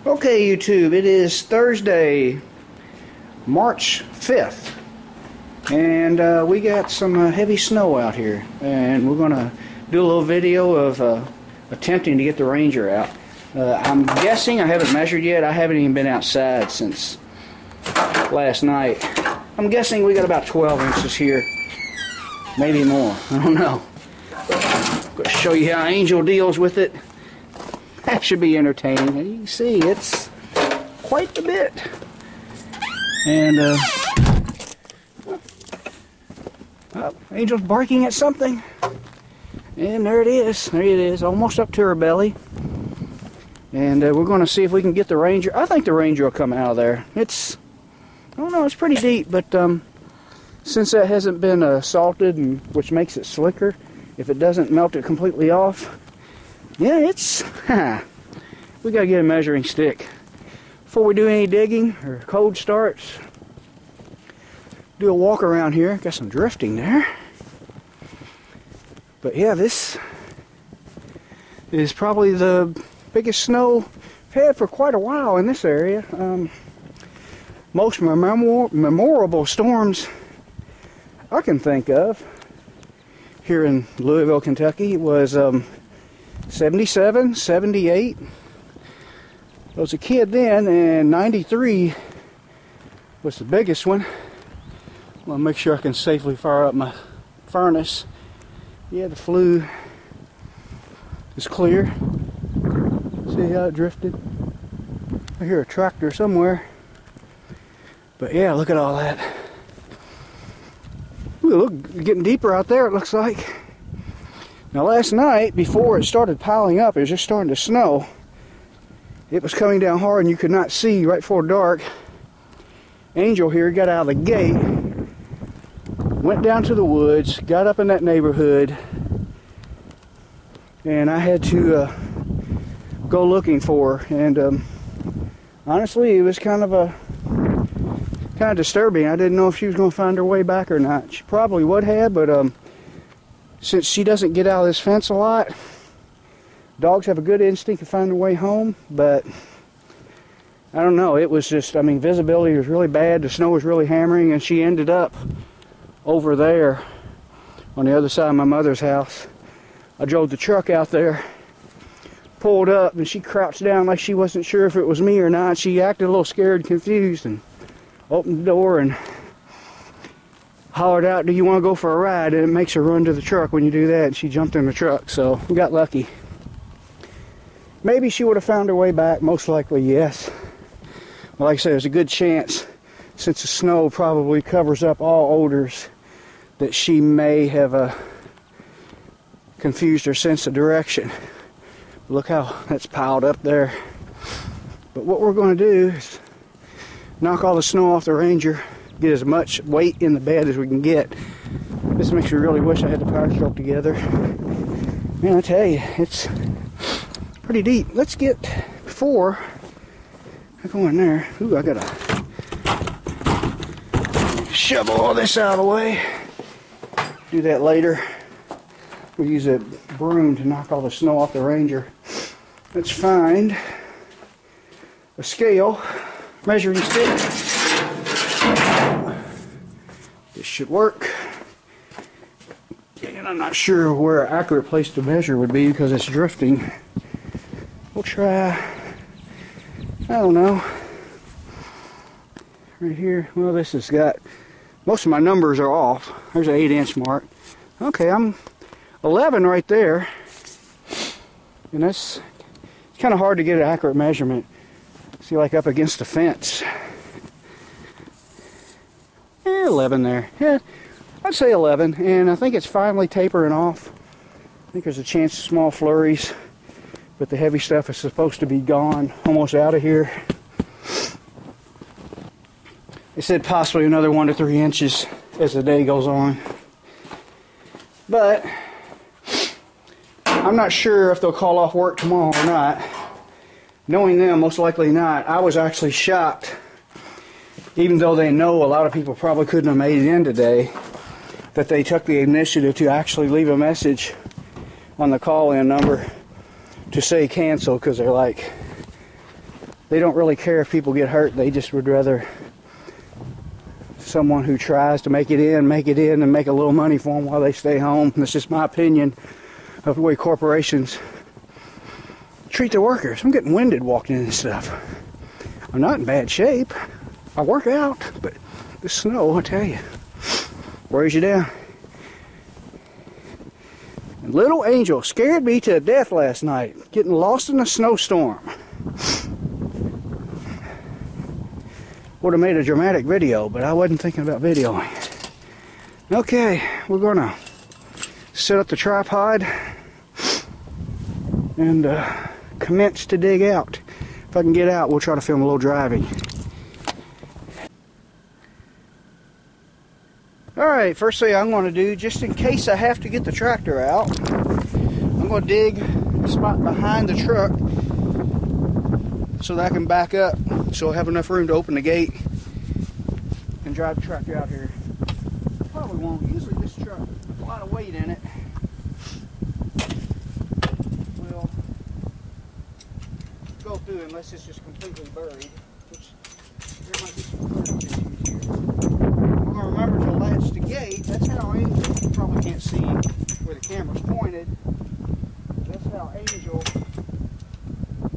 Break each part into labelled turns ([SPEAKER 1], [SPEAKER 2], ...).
[SPEAKER 1] Okay, YouTube, it is Thursday, March 5th, and we got some heavy snow out here, and we're going to do a little video of attempting to get the Ranger out. I'm guessing, I haven't measured yet, I haven't even been outside since last night. I'm guessing we got about 12 inches here, maybe more, I don't know. I'm going to show you how Angel deals with it. That should be entertaining. You can see it's quite a bit. And Angel's barking at something. And there it is. There it is. Almost up to her belly. And we're going to see if we can get the Ranger. I think the Ranger will come out of there. It's, I don't know, it's pretty deep. But since that hasn't been salted, and which makes it slicker, if it doesn't melt it completely off, yeah, it's, we gotta get a measuring stick. Before we do any digging or cold starts, do a walk around here. Got some drifting there. But yeah, this is probably the biggest snow I've had for quite a while in this area. Most memorable storms I can think of here in Louisville, Kentucky was 77, 78. I was a kid then, and 93 was the biggest one. I'm going to make sure I can safely fire up my furnace. Yeah, the flue is clear. See how it drifted? I hear a tractor somewhere. But yeah, look at all that. Ooh, look, getting deeper out there, it looks like. Now last night, before it started piling up, it was just starting to snow. It was coming down hard and you could not see right before dark. Angel here got out of the gate, went down to the woods, got up in that neighborhood, and I had to go looking for her. And honestly, it was kind of disturbing. I didn't know if she was going to find her way back or not. She probably would have, but since she doesn't get out of this fence a lot, dogs have a good instinct to find their way home, but I don't know. It was just, I mean, visibility was really bad. The snow was really hammering, and she ended up over there on the other side of my mother's house. I drove the truck out there, pulled up, and she crouched down like she wasn't sure if it was me or not. She acted a little scared and confused, and opened the door and hollered out, "Do you want to go for a ride?" And it makes her run to the truck when you do that, and she jumped in the truck, so we got lucky. Maybe she would have found her way back, most likely yes. But like I said, there's a good chance, since the snow probably covers up all odors, that she may have confused her sense of direction. Look how that's piled up there. But what we're going to do is knock all the snow off the Ranger, get as much weight in the bed as we can get. This makes me really wish I had the power stroke together. Man, I tell you, it's pretty deep. Let's get, before I go in there, ooh, I gotta shovel all this out of the way. Do that later. We'll use a broom to knock all the snow off the Ranger. Let's find a scale, measuring stick. This should work. And I'm not sure where an accurate place to measure would be because it's drifting. We'll try, I don't know, right here. Well, this has got, most of my numbers are off. There's an 8-inch mark. Okay, I'm 11 right there. And that's, it's kind of hard to get an accurate measurement. See, like up against the fence. 11 there. Yeah, I'd say 11. And I think it's finally tapering off. I think there's a chance of small flurries, but the heavy stuff is supposed to be gone, almost out of here. They said possibly another 1 to 3 inches as the day goes on. But I'm not sure if they'll call off work tomorrow or not. Knowing them, most likely not. I was actually shocked, even though they know a lot of people probably couldn't have made it in today, that they took the initiative to actually leave a message on the call-in number to say cancel, because they're like, they don't really care if people get hurt. They just would rather someone who tries to make it in, and make a little money for them while they stay home. That's just my opinion of the way corporations treat their workers. I'm getting winded walking in this stuff. I'm not in bad shape. I work out, but the snow, I tell you, wears you down. And little Angel scared me to death last night, getting lost in a snowstorm. Would have made a dramatic video, but I wasn't thinking about videoing. Okay, we're gonna set up the tripod and commence to dig out. If I can get out, we'll try to film a little driving. Alright, first thing I'm going to do, just in case I have to get the tractor out, I'm going to dig a spot behind the truck so that I can back up, so I have enough room to open the gate and drive the tractor out here. Probably won't. Usually this truck has a lot of weight in it. Will go through unless it's just completely buried, which there might be some issues here. I'm going to remember to latch the gate. That's how Angel, you probably can't see where the camera's pointed. That's how Angel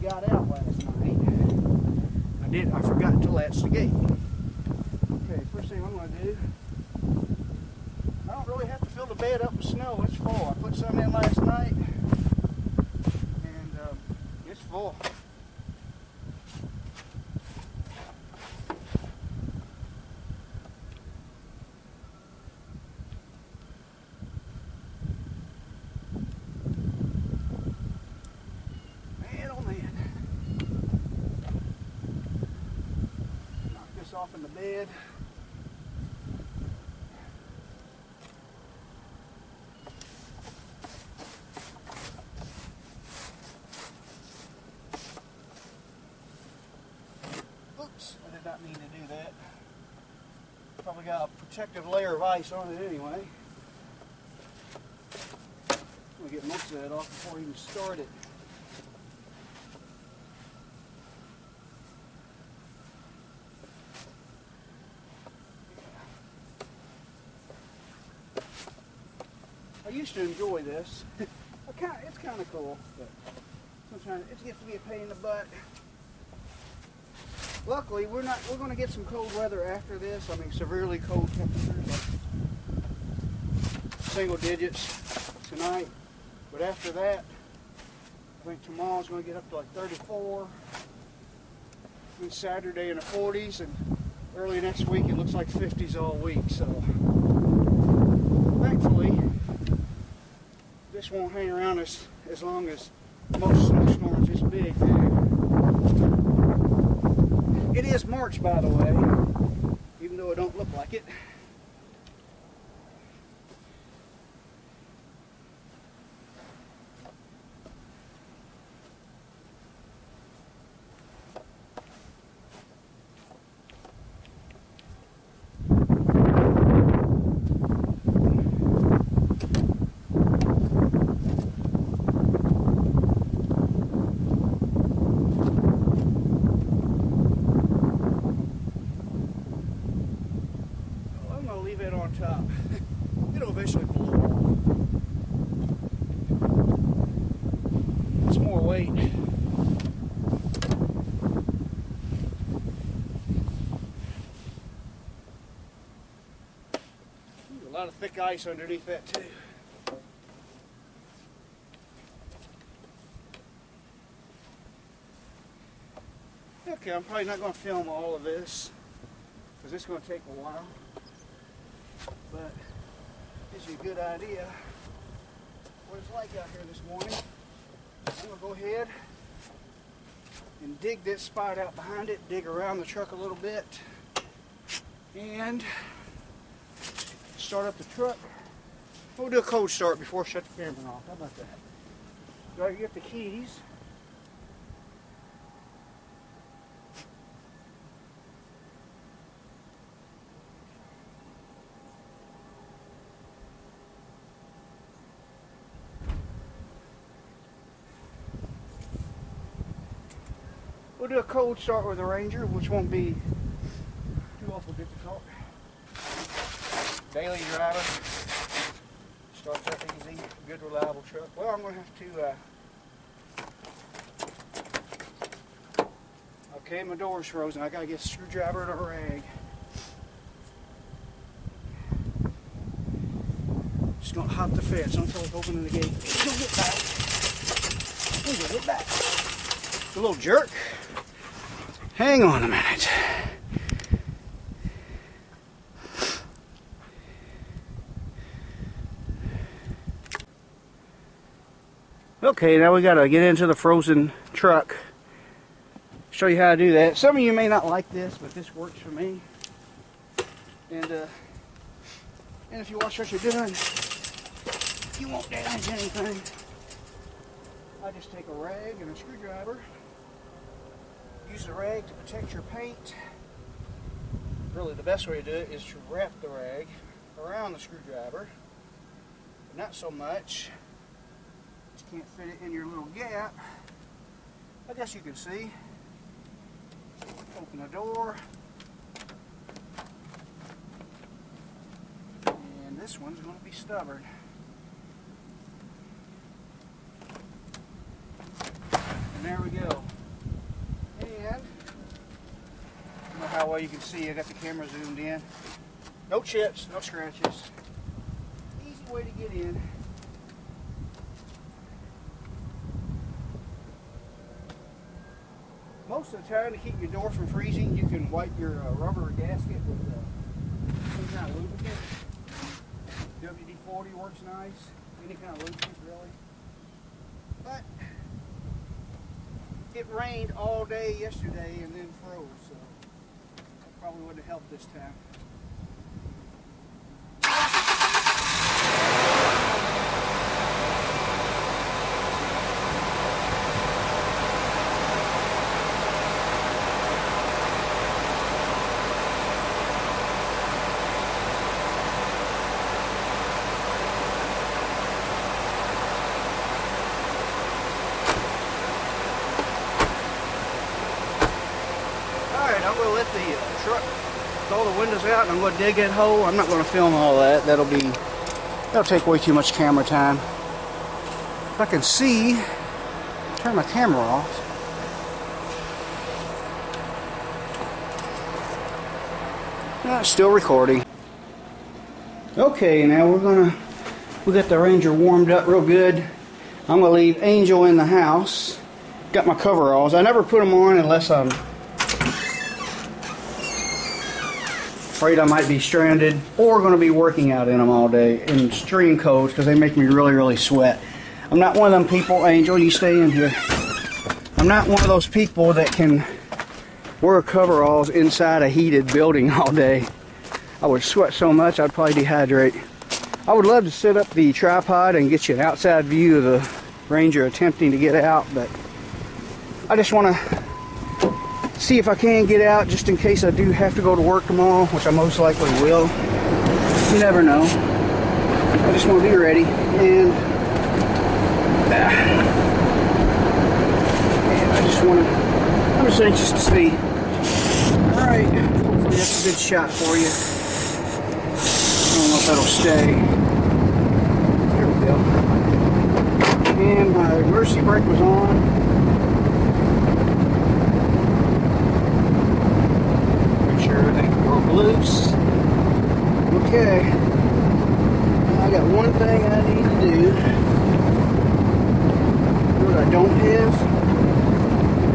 [SPEAKER 1] got out last night. I forgot to latch the gate. Okay, first thing I'm going to do, I don't really have to fill the bed up with snow. It's full. I put some in last night, and it's full. Off in the bed. Oops, I did not mean to do that. Probably got a protective layer of ice on it anyway. I'm going to get most of that off before I even start it. I used to enjoy this. It's kind of cool, but sometimes it gets to be a pain in the butt. Luckily, we're going to get some cold weather after this. I mean, severely cold temperatures, like single digits tonight. But after that, I think tomorrow's going to get up to like 34. Then Saturday in the 40s, and early next week it looks like 50s all week. So, thankfully, this won't hang around as long as most snowstorms this big do. It is March, by the way, even though it don't look like it. On top. It'll eventually blow off. It's more weight. Ooh, a lot of thick ice underneath that too. Okay, I'm probably not going to film all of this because it's going to take a while. But gives you a good idea what it's like out here this morning. I'm going to go ahead and dig this spot out behind it, dig around the truck a little bit, and start up the truck. We'll do a cold start before I shut the camera off. How about that? So I get the keys. We'll do a cold start with the Ranger, which won't be too awful difficult. Daily driver. Starts up easy. Good, reliable truck. Well, I'm going to have to... Okay, my door's frozen. I got to get a screwdriver and a rag. Just going to hop the fence. I don't feel like opening the gate. He's going to get back. He's going to get back. A little jerk. Hang on a minute. Okay, now we got to get into the frozen truck. Show you how to do that. Some of you may not like this, but this works for me. And if you watch what you're doing, you won't damage anything. I just take a rag and a screwdriver. Use the rag to protect your paint. Really, the best way to do it is to wrap the rag around the screwdriver. But not so much. You can't fit it in your little gap. I guess you can see. Open the door. And this one's going to be stubborn. And there we go. And I don't know how well you can see. I got the camera zoomed in. No chips, no scratches. Easy way to get in. Most of the time, to keep your door from freezing, you can wipe your rubber gasket with some kind of lubricant. WD-40 works nice. Any kind of lubricant, really. But it rained all day yesterday and then froze, so that probably wouldn't have helped this time. I'm going to let the truck with all the windows out, and I'm going to dig that hole. I'm not going to film all that. That'll take way too much camera time. If I can see, turn my camera off. It's still recording. Okay, now we got the Ranger warmed up real good. I'm going to leave Angel in the house. Got my coveralls. I never put them on unless I'm afraid I might be stranded or going to be working out in them all day in extreme colds because they make me really, really sweat. I'm not one of them people, Angel, you stay in here. I'm not one of those people that can wear coveralls inside a heated building all day. I would sweat so much I'd probably dehydrate. I would love to set up the tripod and get you an outside view of the Ranger attempting to get out, but I just want to see if I can get out just in case I do have to go to work tomorrow, which I most likely will. You never know. I just want to be ready, and I'm just anxious to see. Alright, hopefully that's a good shot for you. I don't know if that'll stay. There we go. And my emergency brake was on. Loose. Okay. I got one thing I need to do. What I don't have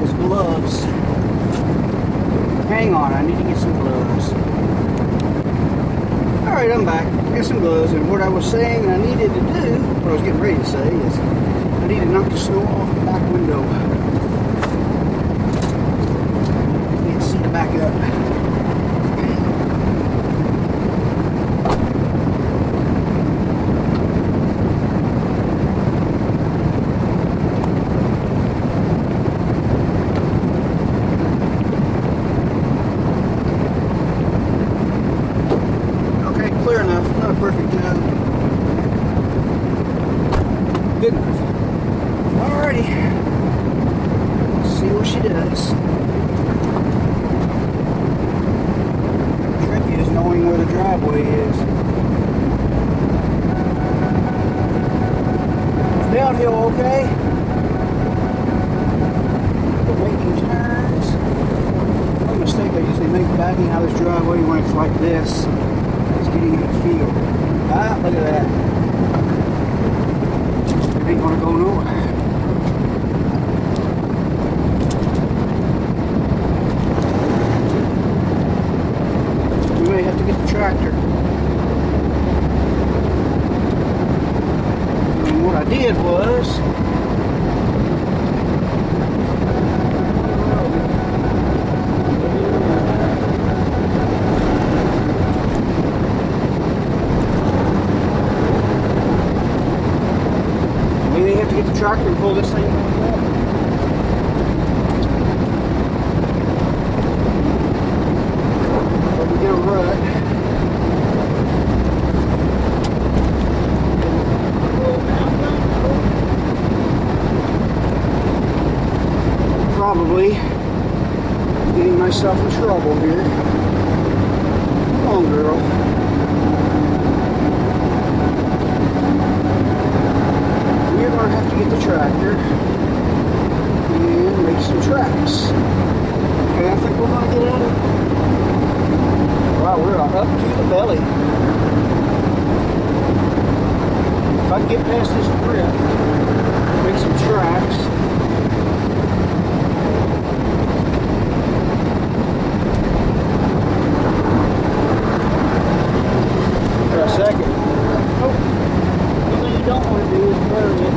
[SPEAKER 1] is gloves. Hang on, I need to get some gloves. Alright, I'm back. I got some gloves, and what I was saying I needed to do, what I was getting ready to say, is I need to knock the snow off the back window. Can't see to back up. Perfect job. Good enough. Alrighty. she does. Tricky is knowing where the driveway is. Downhill, okay? The making turns. One mistake I usually make backing out of this driveway when it's like this is getting in the field. Ah, look at that. It ain't gonna go nowhere. We may have to get the tractor. And what I did was tractor and pull this thing up. Or we get a rut. Probably getting myself in trouble here. Come on, girl. We're going to have to get the tractor and make some tracks. Okay, I think we're going to get out of it. Wow, we're up to the belly. If I can get past this grip, make some tracks. For a second. Oh. What you don't want to do is burn it.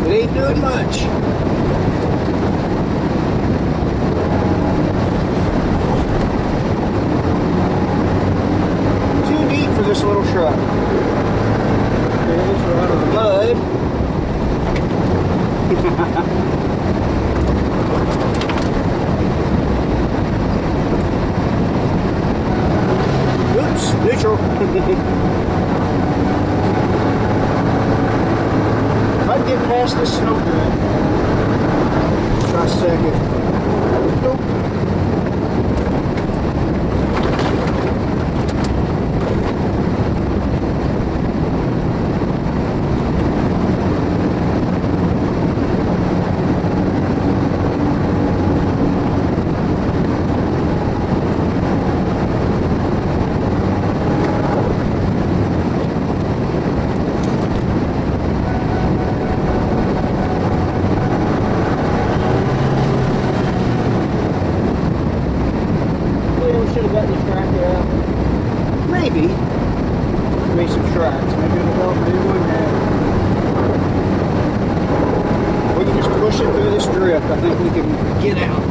[SPEAKER 1] It ain't doing much. Too deep for this little truck. Okay, this we're out of the mud. Oops, neutral. If I can get past this snow drift, try a second. Nope. Maybe make some tracks. Maybe it'll help. Maybe it wouldn't have. We can just push it through this drift. I think we can get out.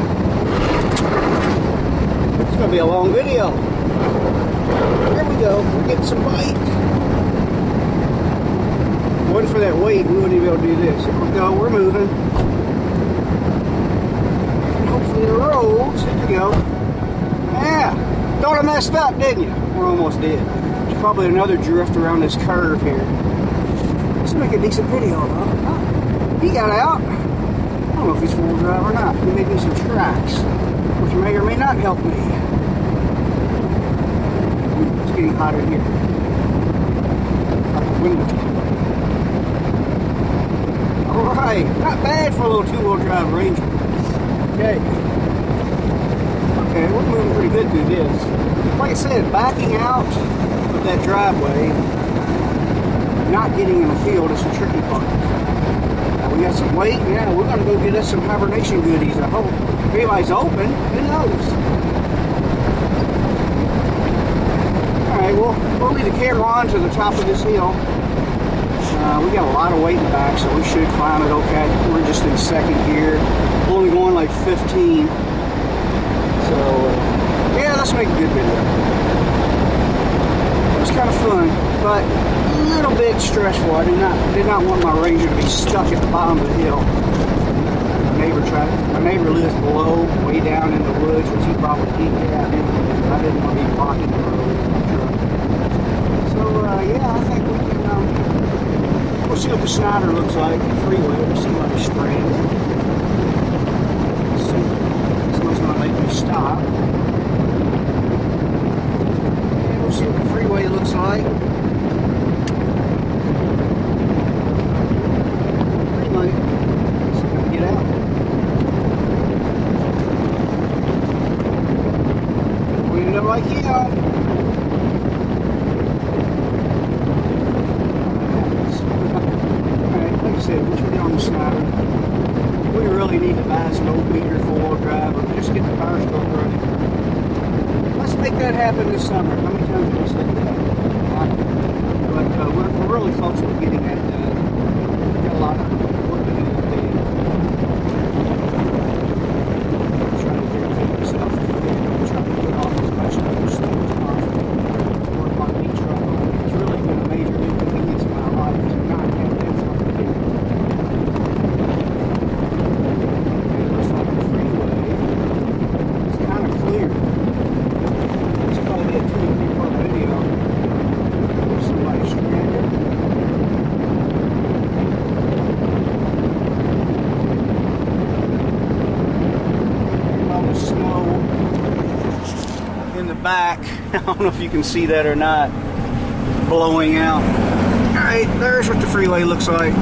[SPEAKER 1] It's going to be a long video. Here we go. We're getting some bite. If it wasn't for that weight, we wouldn't even be able to do this. Here we go. We're moving. And hopefully the roads. Here we go. Yeah. Thought I messed up, didn't you? We almost did. There's probably another drift around this curve here. Let's make a decent video, though. Oh, he got out. I don't know if he's four-wheel drive or not. He made me some tracks, which may or may not help me. It's getting hotter here. Alright, not bad for a little two-wheel drive Ranger. Okay. Okay, we're moving pretty good through this. Like I said, backing out of that driveway, not getting in the field is the tricky part. Now we got some weight. Yeah, we're going to go get us some hibernation goodies, I hope. If anybody's open, who knows? Alright, we'll leave the camera on to the top of this hill. We got a lot of weight in the back, so we should climb it okay. We're just in second gear, only going like 15. So, yeah, let's make a good video. It was kind of fun, but a little bit stressful. I did not want my Ranger to be stuck at the bottom of the hill. My neighbor lives below, way down in the woods, which he probably can't get out anyway. I didn't want to be blocking the road with my truck. So, yeah, I think we can, we'll see what the Snyder looks like, the freeway. We'll see what it's spraying. Let's see. Someone's going to make me stop. And we'll see what the freeway looks like. Like him. Alright, like I said, once we get on the Snyder, we really need to buy a snowmeter, 4-wheel drive, or just get the power stroke running. Let's make that happen this summer. How many times have we said that? But we're really close to getting that done. We've got a lot of work to do today. Trying to irritate myself. Trying to put off as much other stuff as possible. Work on each truck. It's really been a major inconvenience in my life to not have that truck to do. Okay, it looks like the freeway is kind of clear. It's probably a 2 or 3 part video. There's somebody stranded. All the snow in the back. I don't know if you can see that or not, blowing out. Alright, there's what the freeway looks like.